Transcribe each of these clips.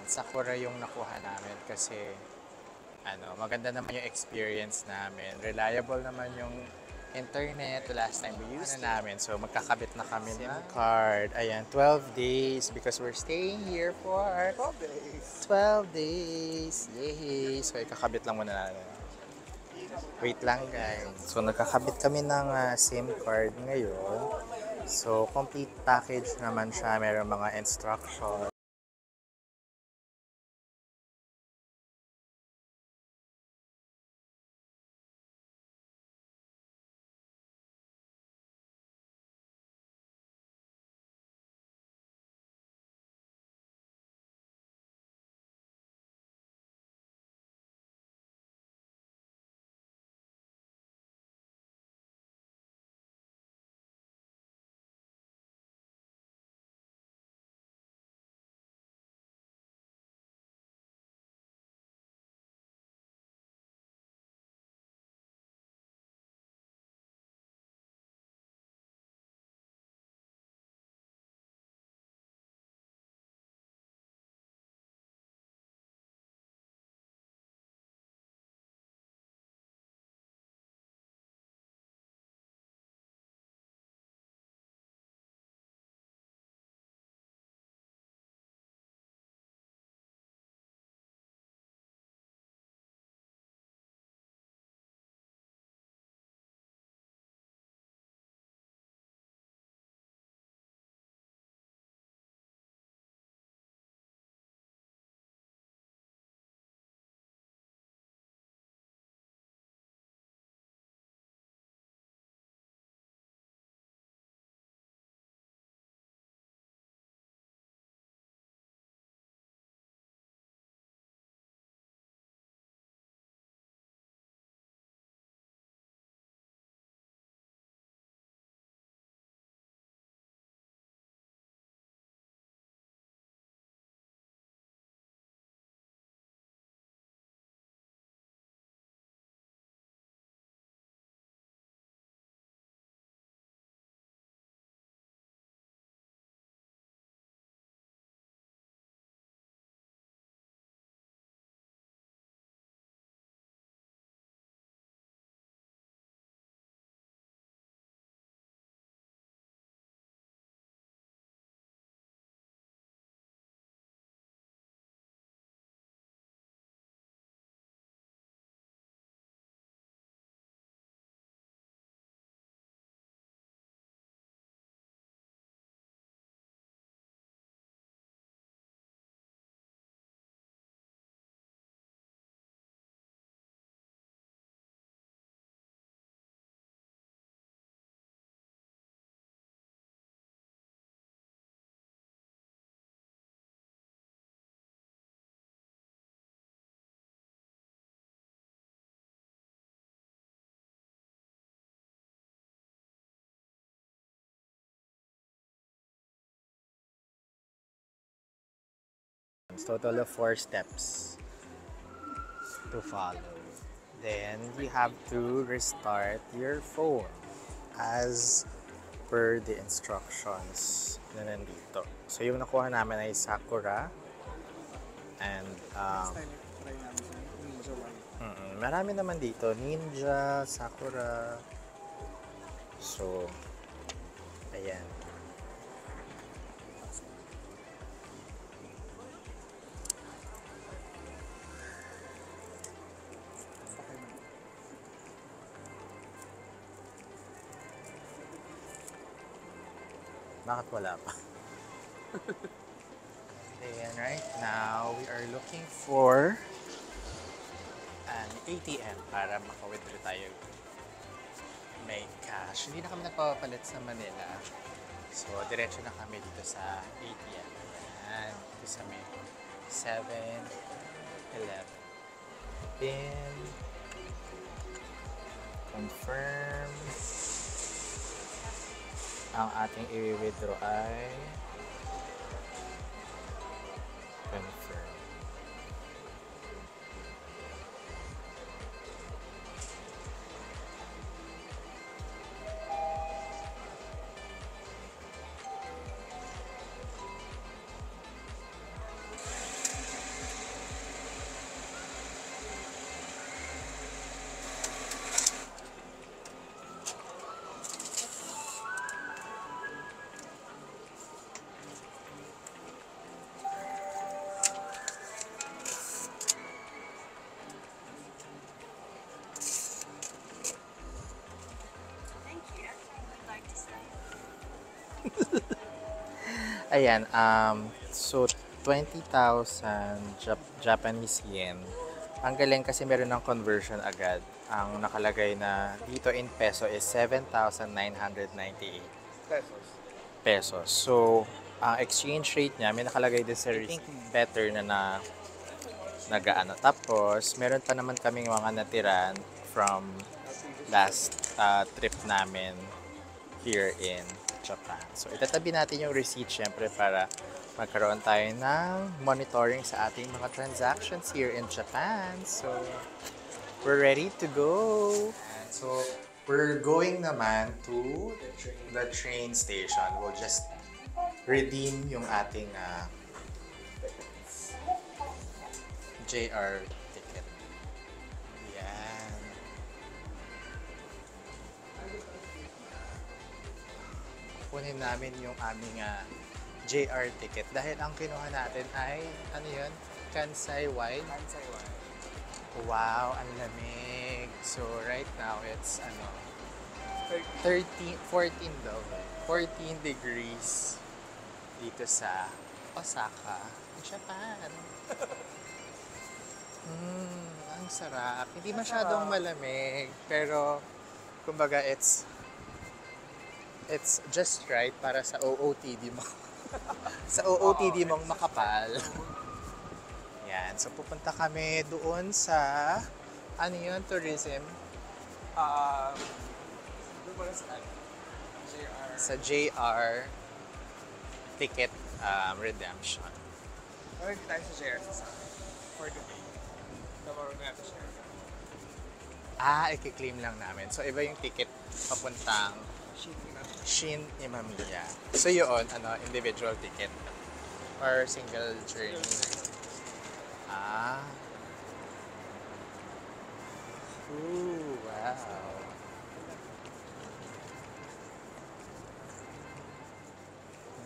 Sakura yung nakuha namin kasi maganda naman yung experience namin. Reliable naman yung internet last time we used namin. So magkakabit na kami SIM card. Ayan, 12 days because we're staying here for 12 days. 12 days. Yay! So ikakabit lang muna natin. Wait lang guys. So nagkakabit kami ng SIM card ngayon. So complete package naman siya. Meron mga instructions. Total of 4 steps to follow. Then you have to restart your phone as per the instructions na nandito. So yung nakuha namin ay Sakura and Try namin sa marami naman dito. Ninja, Sakura. So, ayan. Bakit wala pa? And right now, we are looking for an ATM para maka-withdraw tayo. May cash. Hindi na kami nagpapapalit sa Manila. So, diretso na kami dito sa ATM. Ayan. Dito sa may 7-Eleven. Pin. Confirm. Ang ating i-withdraw ay confirm. Ayan, so 20,000 Japanese yen. Ang galing kasi meron ng conversion agad. Ang nakalagay na dito in peso is 7,998 Pesos. pesos. So, ang exchange rate niya, may nakalagay din sa receipt. Better na nagaano. Tapos, meron pa naman kaming mga natiran from last trip namin here in Japan. So, itatabi natin yung receipt syempre para magkaroon tayo ng monitoring sa ating mga transactions here in Japan. So, we're ready to go. So, we're going naman to the train station. We'll just redeem yung ating JR ticket. Yan. Kunin namin yung aming JR ticket dahil ang kinuha natin ay, ano yun? Kansai Wide? Kansai Wide. Wow, ang lamig. So, right now, it's 14 daw. 14 degrees dito sa Osaka, Japan. Ang sarap. Hindi masyadong malamig, pero kumbaga it's just right para sa OOTD mo. Sa OOTD mong makapal. Yan. So, pupunta kami doon sa, ano yun, tourism? JR. Sa JR ticket redemption. Hindi tayo sa JR sa for the day. Tomorrow na natin share. I-claim lang namin. So, iba yung ticket papuntang Shin Imamiya. So, yun, individual ticket or single journey. Ooh, wow.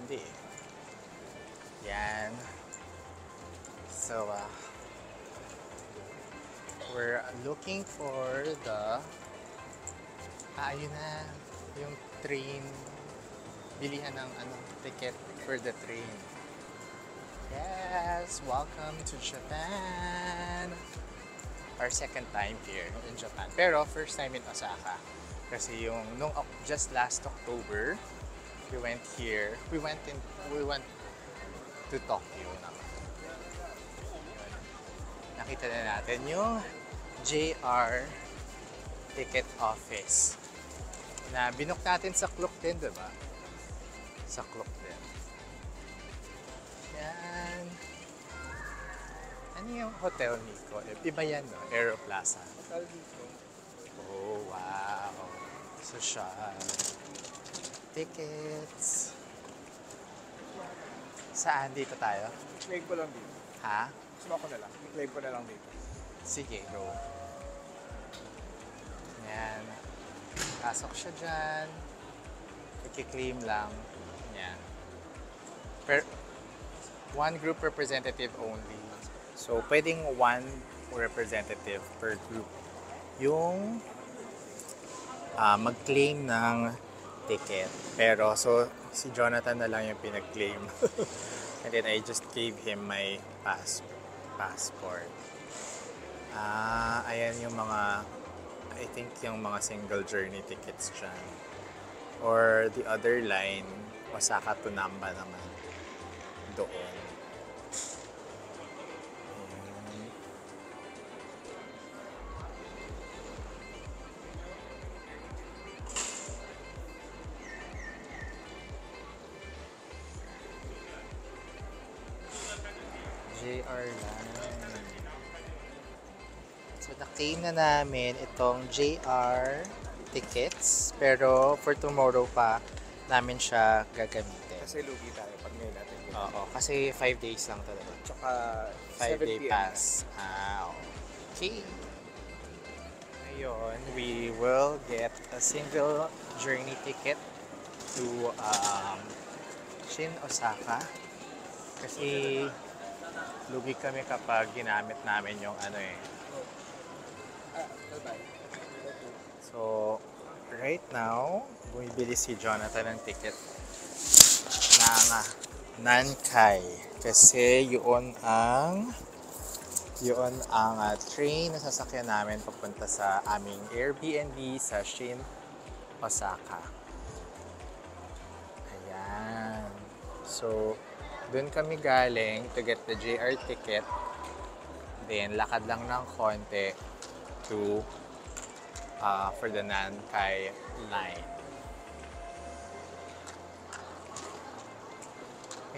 Hindi. Yan. So, we're looking for the ayun na yung train, bilihan ng ticket for the train. Yes, welcome to Japan. Our second time here in Japan. Pero first time in Osaka. Kasi nung just last October, we went here. We went to Tokyo naman. Nakita na natin yung JR ticket office na binook natin sa Klook din, diba? Sa Klook din. Yan. Ano yung Hotel Nico? Iba yan, no? Aeroplaza. Hotel dito. Oh, wow. Social. Tickets. Saan? Dito tayo? I-claim ko lang dito. Ha? Gusto ko na lang. I-claim ko na lang dito. Sige, go. Yan. Pasok siya dyan. I-claim lang. Yan. One group representative only. So, pwedeng one representative per group. Yung mag-claim ng ticket. Pero, so, si Jonathan na lang yung pinag-claim. And then, I just gave him my passport. Ayan yung mga, I think yung mga single journey tickets dyan. Or the other line, Osaka to Namba naman. Doon. Ayan. JR line. So, na-claim na namin itong JR tickets. Pero, for tomorrow pa namin siya gagamitin. Kasi lugi tayo pag ngayon natin. Oo, kasi 5 days lang talaga. Tsaka 5-day 7 p.m. pass. Okay. Ngayon, we will get a single journey ticket to Shin Osaka. Kasi lugi kami kapag ginamit namin yung Bye-bye. So, right now, bumibili si Jonathan ng ticket ng Nankai. Kasi yun ang train na sasakyan namin papunta sa aming Airbnb sa Shin, Osaka. Ayan. So, dun kami galing to get the JR ticket. Then, lakad lang ng konti to for the Nankai line.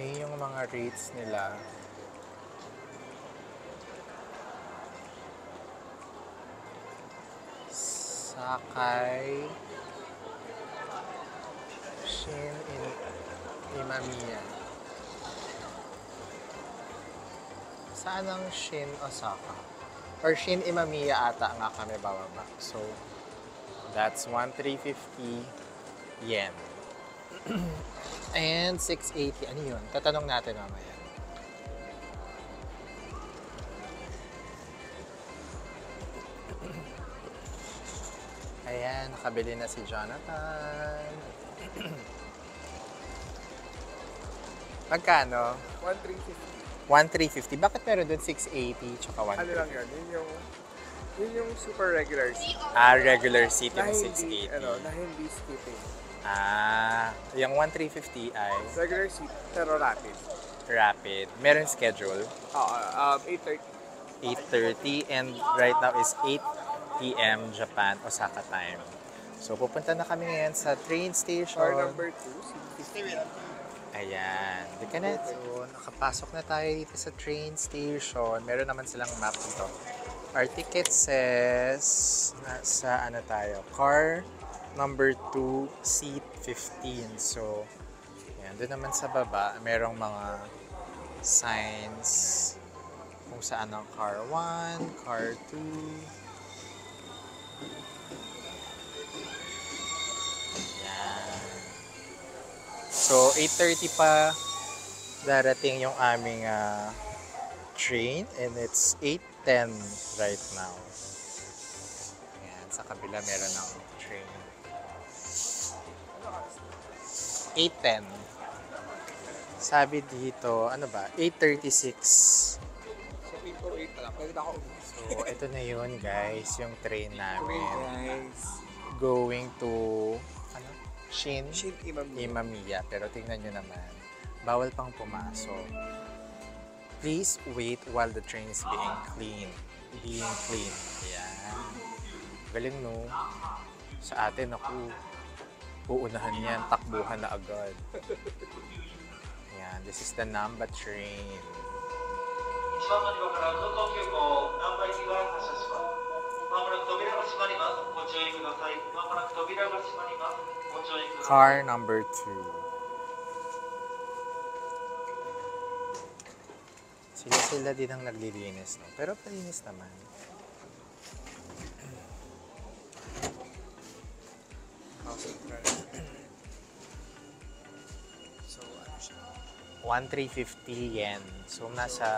Yung mga rates nila. Sakay Shin Imamiya. Saan ang Shin Osaka? Or Shin Imamiya ata nga kami bababa. So, that's 1,350 yen. And 680. Ano yun? Tatanong natin mamaya. Ayan, nakabili na si Jonathan. Magkano? 1,350. 1,350. Bakit meron doon 680 tsaka 1,350? Ano lang yun? Yun yung super regular seat. Regular seat Na yung hindi, 680. na hindi skipping. Yung 1,350 ay Regular seat, pero rapid. rapid. Meron schedule. 8:30. 8:30 and right now is 8 p.m. Japan, Osaka time. So, pupunta na kami ngayon sa train station. Car number 2, seat 50. Ayan. Di ka na. So, nakapasok na tayo dito sa train station. Meron naman silang map dito. Our ticket says, nasa ano tayo? Car number 2, seat 15. So, ayan. Doon naman sa baba, merong mga signs kung saan ang car 1, car 2. So, 8:30 pa darating yung aming train and it's 8:10 right now. Ayan, sa kabila meron ng train. 8:10. Sabi dito, ano ba? 8:36. So, 8:08 pala. Pwede na ako umus. So, ito na yun guys, yung train namin. Guys. Going to Shin Imamiya. Imamiya. Pero tingnan nyo naman, bawal pang pumasok. Please wait while the train is being clean. Ayan. Galing no? Sa atin, uunahan yan, takbuhan na agad. Ayan, this is the Namba train. Car number 2. Sila din ang naglilinis, no? Pero palinis naman. So, ano siya? 1,350 yen. So, nasa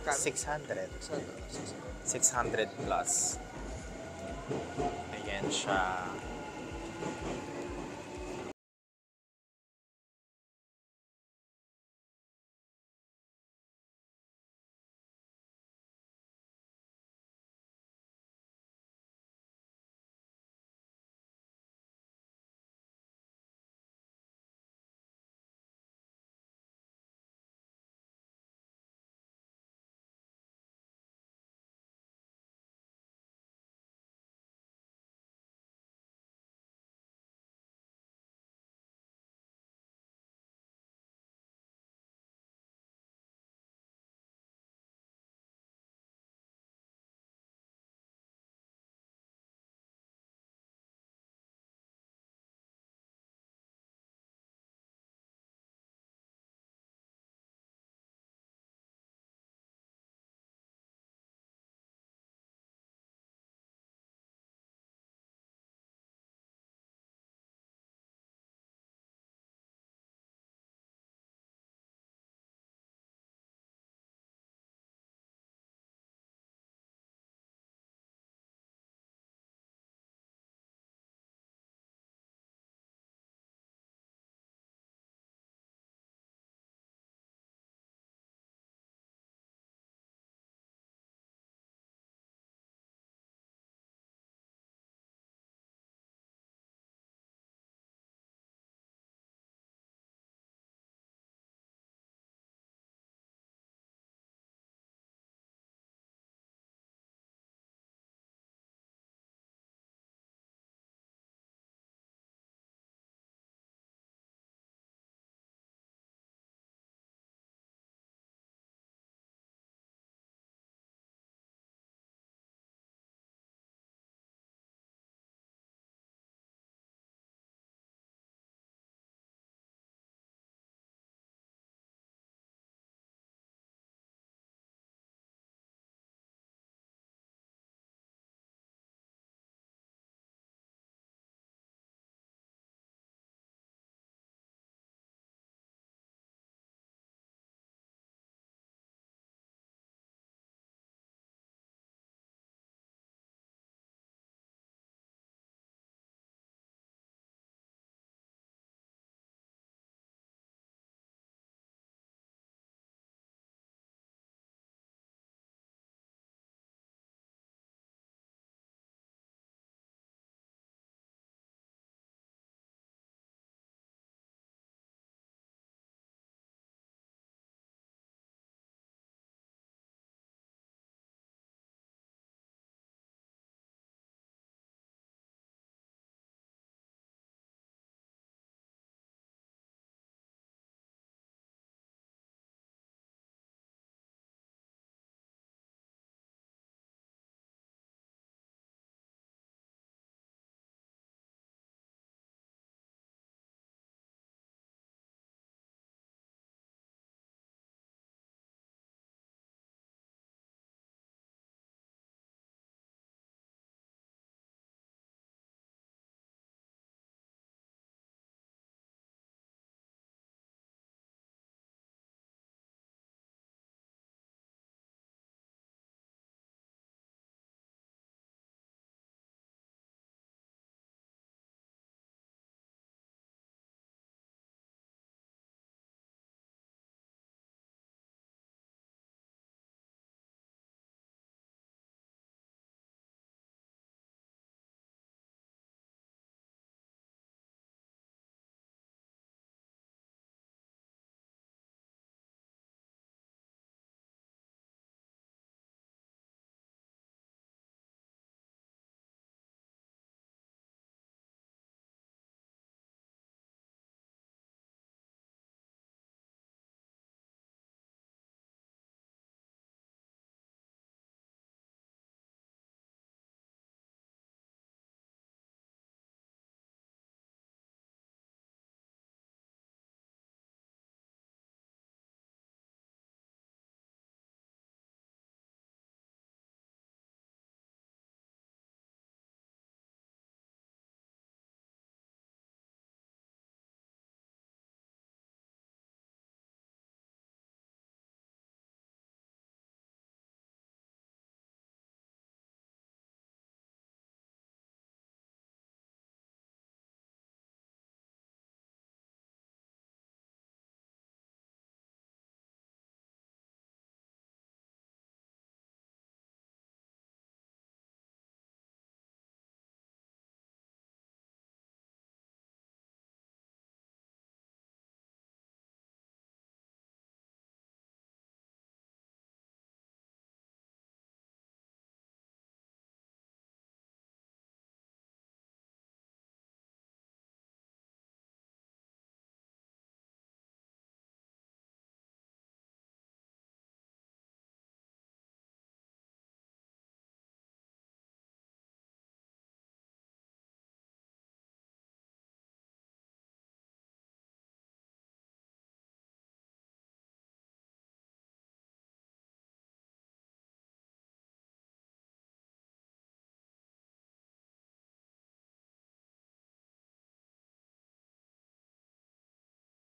600. 600 plus. Ayan siya.